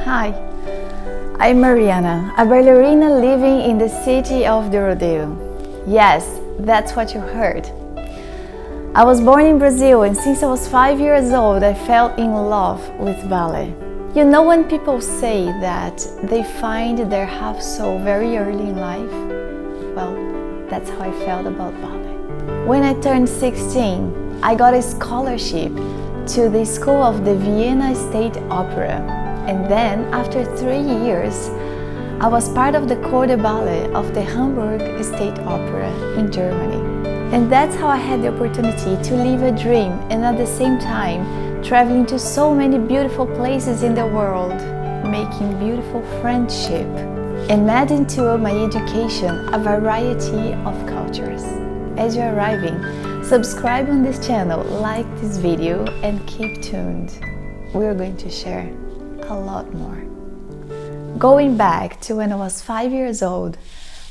Hi, I'm Mariana, a ballerina living in the city of the Rodeo. Yes, that's what you heard. I was born in Brazil, and since I was 5 years old, I fell in love with ballet. You know, when people say that they find their half soul very early in life? Well, that's how I felt about ballet. When I turned 16, I got a scholarship to the School of the Vienna State Opera. And then, after 3 years, I was part of the Corps de Ballet of the Hamburg State Opera in Germany. And that's how I had the opportunity to live a dream and at the same time traveling to so many beautiful places in the world, making beautiful friendship, and adding to my education a variety of cultures. As you're arriving, subscribe on this channel, like this video, and keep tuned. We're going to share a lot more. Going back to when I was 5 years old,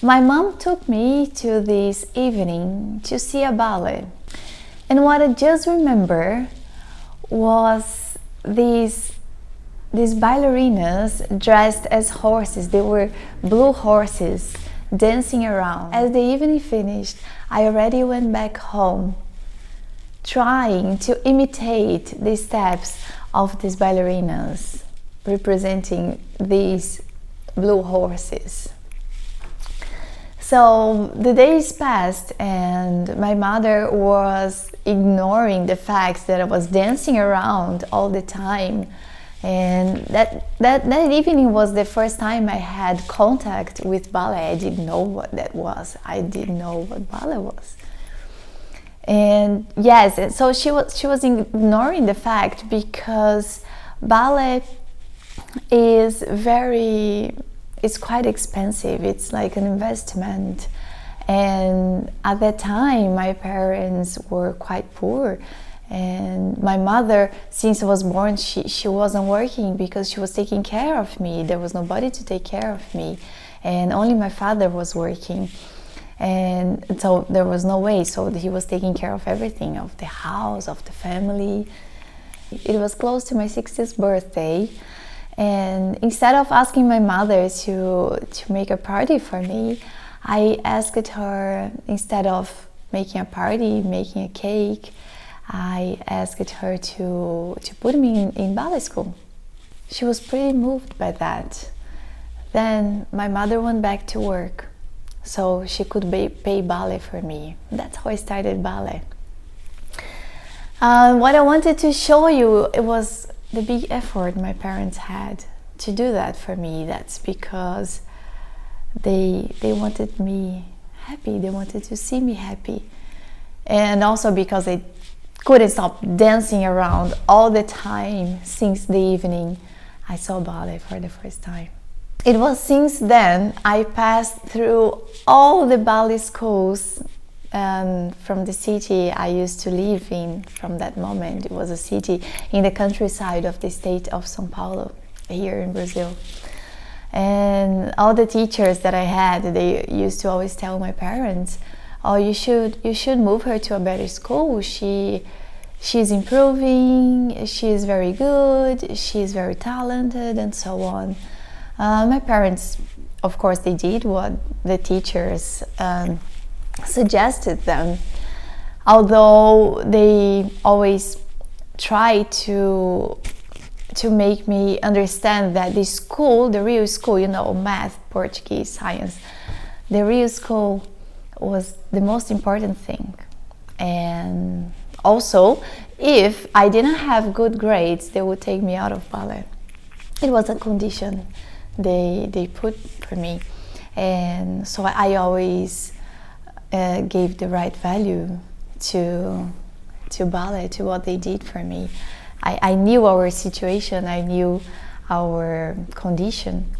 my mom took me to this evening to see a ballet. And what I just remember was these ballerinas dressed as horses. They were blue horses dancing around. As the evening finished, I already went back home trying to imitate the steps of these ballerinas representing these blue horses. So the days passed and my mother was ignoring the fact that I was dancing around all the time, and that evening was the first time I had contact with ballet. I didn't know what that was. I didn't know what ballet was. And yes, so she was ignoring the fact because ballet it's quite expensive. It's like an investment, and at that time my parents were quite poor, and my mother, since I was born, she wasn't working because she was taking care of me. There was nobody to take care of me, and only my father was working, and so there was no way. So he was taking care of everything, of the house, of the family. It was close to my 60th birthday, and instead of asking my mother to make a party for me, I asked her, instead of making a party, making a cake, I asked her to put me in ballet school. She was pretty moved by that. Then my mother went back to work, so she could pay ballet for me. That's how I started ballet. What I wanted to show you, it was the big effort my parents had to do that for me. That's because they wanted me happy. They wanted to see me happy. And also because they couldn't stop dancing around all the time since the evening I saw ballet for the first time. It was since then I passed through all the ballet schools from the city I used to live in. From that moment, it was a city in the countryside of the state of São Paulo, here in Brazil. And all the teachers that I had, they used to always tell my parents, "Oh, you should move her to a better school. She's improving. She's very good. She's very talented," and so on. My parents, of course, they did what the teachers suggested them, although they always try to make me understand that the school, the real school, you know, math, Portuguese, science, the real school was the most important thing. And Also, if I didn't have good grades, they would take me out of ballet. It was a condition they put for me, and so I always gave the right value to ballet, to what they did for me. I knew our situation, I knew our condition,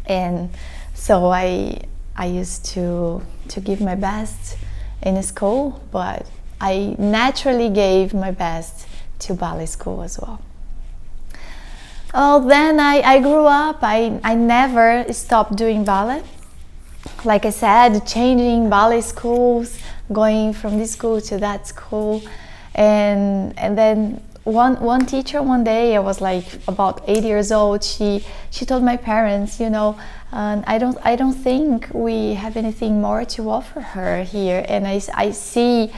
and so I used to give my best in school, but I naturally gave my best to ballet school as well. Oh, then I grew up. I never stopped doing ballet. Like I said, changing ballet schools, going from this school to that school, and then one teacher one day, I was like about 8 years old. She told my parents, I don't think we have anything more to offer her here, and I see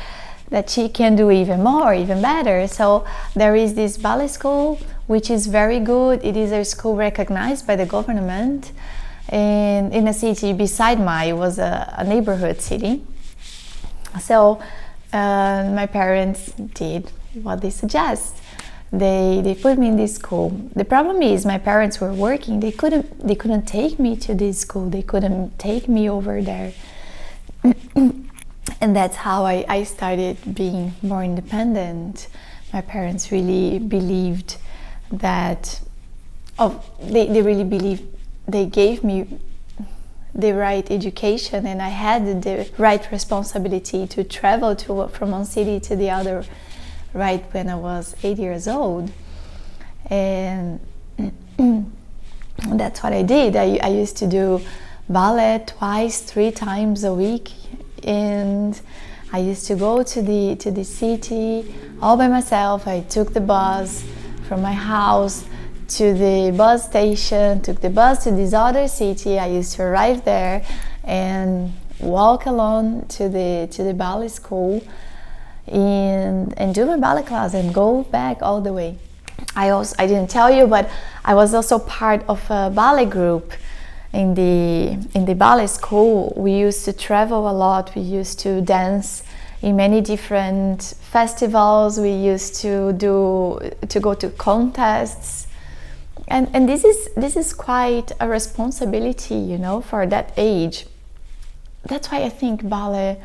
that she can do even more, even better. So there is this ballet school, which is very good. It is a school recognized by the government, and in a city beside mine. It was a neighborhood city. So my parents did what they suggest. They put me in this school. The problem is my parents were working. They couldn't take me to this school. They couldn't take me over there. And that's how I started being more independent. My parents really believed that, they really believed they gave me the right education, and I had the right responsibility to travel from one city to the other right when I was 8 years old. And that's what I did. I used to do ballet twice, 3 times a week, and I used to go to the city all by myself. I took the bus from my house to the bus station, took the bus to this other city. I used to arrive there and walk along to the ballet school and do my ballet class and go back all the way. I didn't tell you, but I was also part of a ballet group in the ballet school. We used to travel a lot. We used to dance in many different festivals. We used to go to contests, and this is quite a responsibility, for that age. That's why I think ballet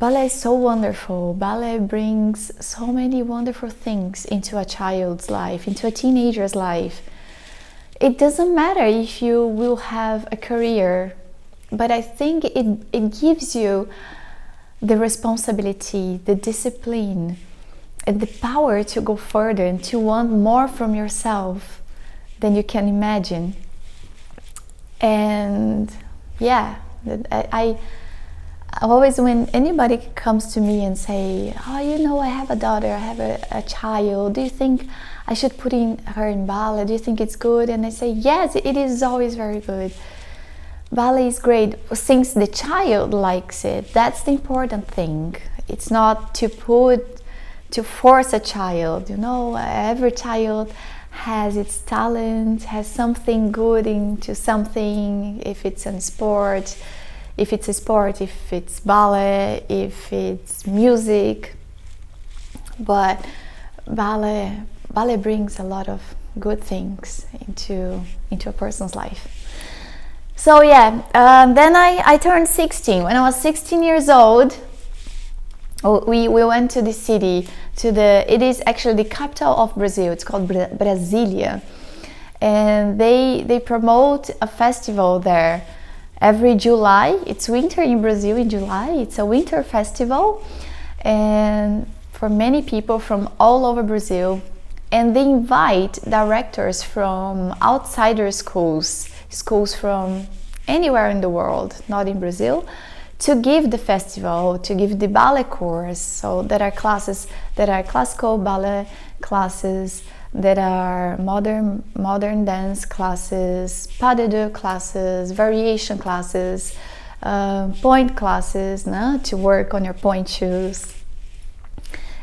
is so wonderful. Ballet brings so many wonderful things into a child's life, into a teenager's life. It doesn't matter if you will have a career, but I think it gives you the responsibility, the discipline, and the power to go further and to want more from yourself than you can imagine. And yeah, I always, when anybody comes to me and say, I have a daughter, I have a child, do you think I should put her in ballet? Do you think it's good? And I say, yes, it is always very good. Ballet is great since the child likes it. That's the important thing. It's not to force a child. Every child has its talent, has something good into something. If it's a sport, if it's ballet, if it's music. But ballet brings a lot of good things into a person's life. So yeah, then I turned 16. When I was 16 years old, we went to the city, it is actually the capital of Brazil. It's called Brasília, and they promote a festival there every July. It's winter in Brazil in July. It's a winter festival, and for many people from all over Brazil, and they invite directors from outsider schools from anywhere in the world, not in Brazil, to give the festival, to give the ballet course. So there are classes that are classical ballet classes, that are modern dance classes, pas de deux classes, variation classes, point classes, to work on your point shoes.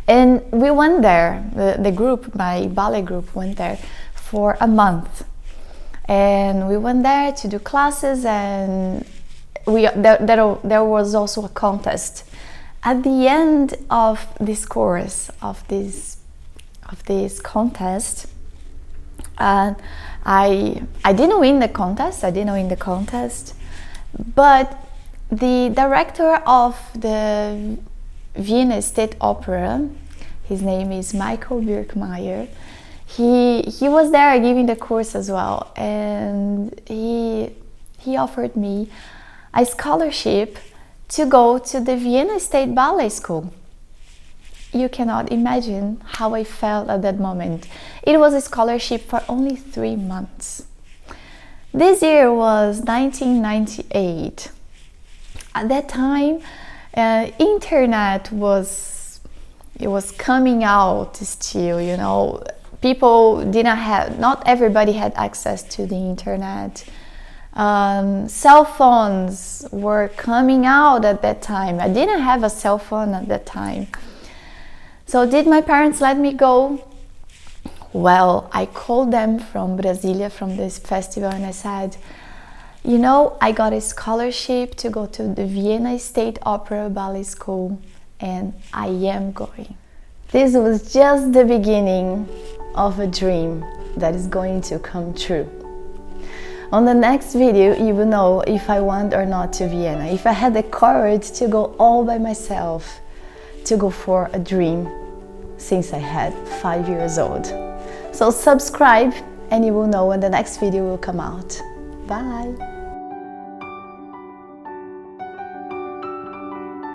And we went there, the group, my ballet group went there for a month. And we went there to do classes, and there was also a contest At the end of this course, of this contest, I didn't win the contest, but the director of the Vienna State Opera, his name is Michael Birkmeyer, he was there giving the course as well, and he offered me a scholarship to go to the Vienna State Ballet School. You cannot imagine how I felt at that moment. It was a scholarship for only 3 months. This year was 1998. At that time, internet was coming out still, you know. People didn't have, not everybody had access to the internet. Cell phones were coming out at that time. I didn't have a cell phone at that time. So did my parents let me go? Well, I called them from Brasilia, from this festival, and I said, you know, I got a scholarship to go to the Vienna State Opera Ballet School, and I am going. This was just the beginning of a dream that is going to come true. On the next video, you will know if I went or not to Vienna, if I had the courage to go all by myself, to go for a dream since I had 5 years old. So subscribe and you will know when the next video will come out. Bye!